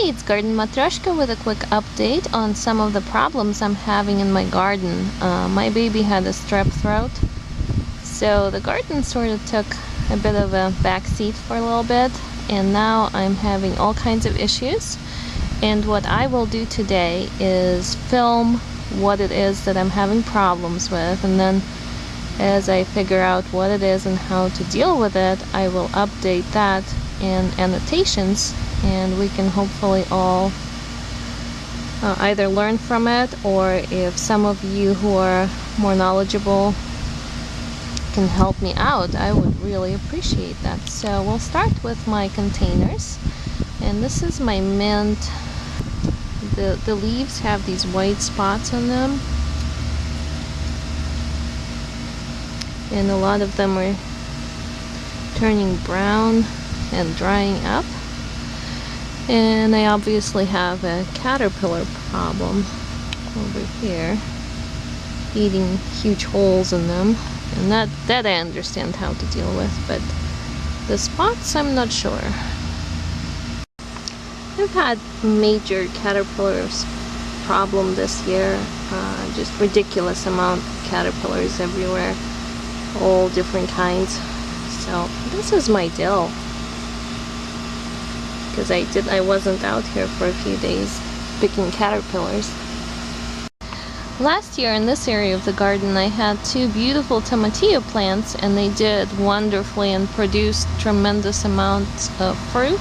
Hey, it's Garden Matryoshka with a quick update on some of the problems I'm having in my garden. My baby had a strep throat, so the garden sort of took a bit of a backseat for a little bit, and now I'm having all kinds of issues. And what I will do today is film what it is that I'm having problems with, and then as I figure out what it is and how to deal with it, I will update that in annotations, and we can hopefully all either learn from it, or if some of you who are more knowledgeable can help me out, I would really appreciate that. So we'll start with my containers, and this is my mint. The leaves have these white spots on them, and a lot of them are turning brown and drying up. And I obviously have a caterpillar problem over here, eating huge holes in them, and that I understand how to deal with, but the spots I'm not sure. I've had major caterpillars problem this year, just ridiculous amount of caterpillars everywhere, all different kinds. So this is my dill, because I wasn't out here for a few days picking caterpillars. Last year in this area of the garden I had two beautiful tomatillo plants, and they did wonderfully and produced tremendous amounts of fruit,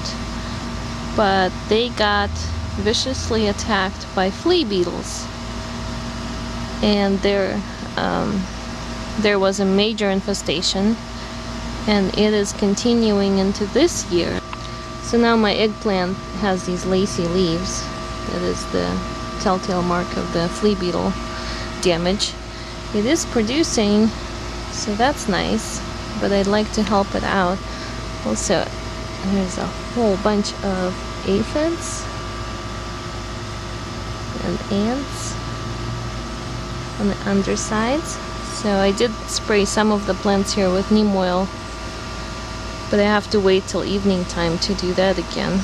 but they got viciously attacked by flea beetles, and there was a major infestation, and it is continuing into this year. So now my eggplant has these lacy leaves. That is the telltale mark of the flea beetle damage. It is producing, so that's nice, but I'd like to help it out. Also, there's a whole bunch of aphids and ants on the undersides. So I did spray some of the plants here with neem oil, but I have to wait till evening time to do that again.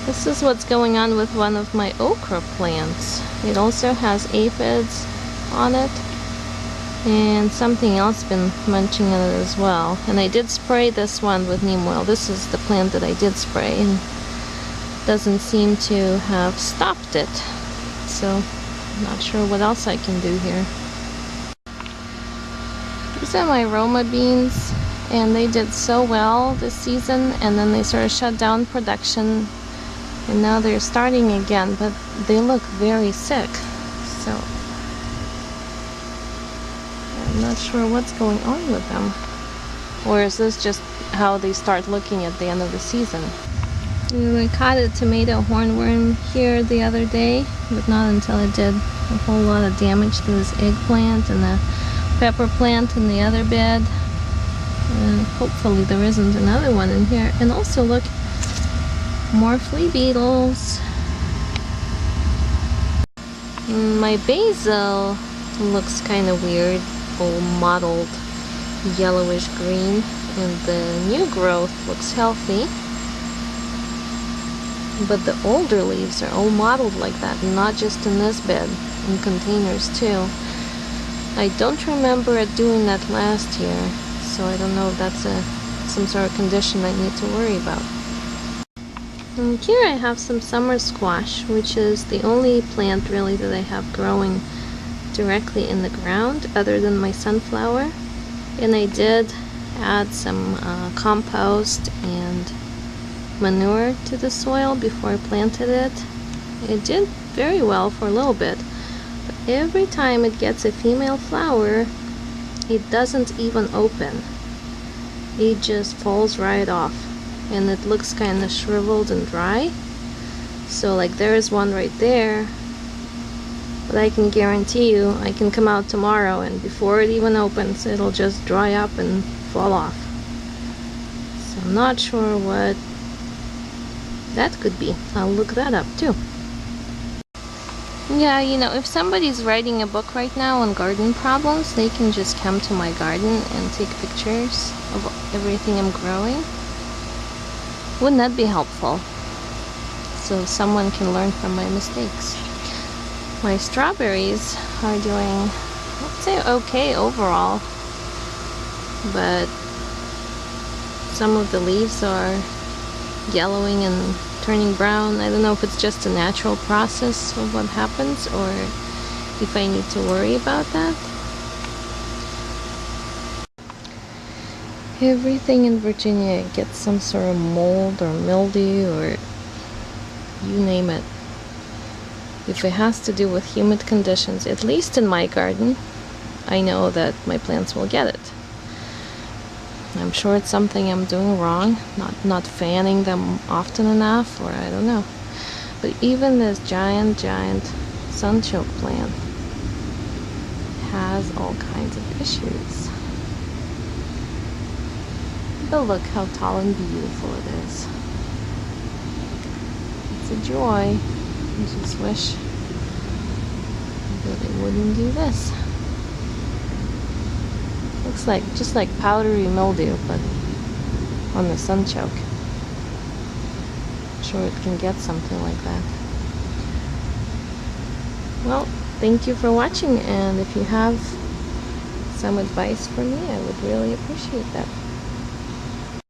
This is what's going on with one of my okra plants. It also has aphids on it, and something else been munching on it as well. And I did spray this one with neem oil. This is the plant that I did spray, and doesn't seem to have stopped it. So I'm not sure what else I can do here. These are my Roma beans, and they did so well this season, and then they sort of shut down production, and now they're starting again, but they look very sick. So I'm not sure what's going on with them. Or is this just how they start looking at the end of the season? And I caught a tomato hornworm here the other day, but not until it did a whole lot of damage to this eggplant and the pepper plant in the other bed. And hopefully there isn't another one in here. And also look, more flea beetles. My basil looks kind of weird, all mottled yellowish green, and the new growth looks healthy, but the older leaves are all mottled like that, not just in this bed, in containers too. I don't remember it doing that last year, so I don't know if that's some sort of condition I need to worry about. And here I have some summer squash, which is the only plant really that I have growing directly in the ground other than my sunflower. And I did add some compost and manure to the soil before I planted it. It did very well for a little bit, but every time it gets a female flower, it doesn't even open. It just falls right off, and it looks kind of shriveled and dry. So like there is one right there, but I can guarantee you I can come out tomorrow, and before it even opens it'll just dry up and fall off. So I'm not sure what that could be. I'll look that up too. Yeah, you know, if somebody's writing a book right now on garden problems, they can just come to my garden and take pictures of everything I'm growing. Wouldn't that be helpful? so someone can learn from my mistakes. My strawberries are doing, I'd say, okay overall, but some of the leaves are yellowing and turning brown. I don't know if it's just a natural process of what happens or if I need to worry about that. Everything in Virginia gets some sort of mold or mildew or you name it. If it has to do with humid conditions, at least in my garden, I know that my plants will get it. I'm sure it's something I'm doing wrong, not fanning them often enough, or I don't know. But even this giant sunchoke plant has all kinds of issues. But look how tall and beautiful it is. It's a joy. I just wish that it wouldn't do this. Looks like just like powdery mildew, but on the sunchoke. I'm sure it can get something like that. Well, thank you for watching, and if you have some advice for me, I would really appreciate that.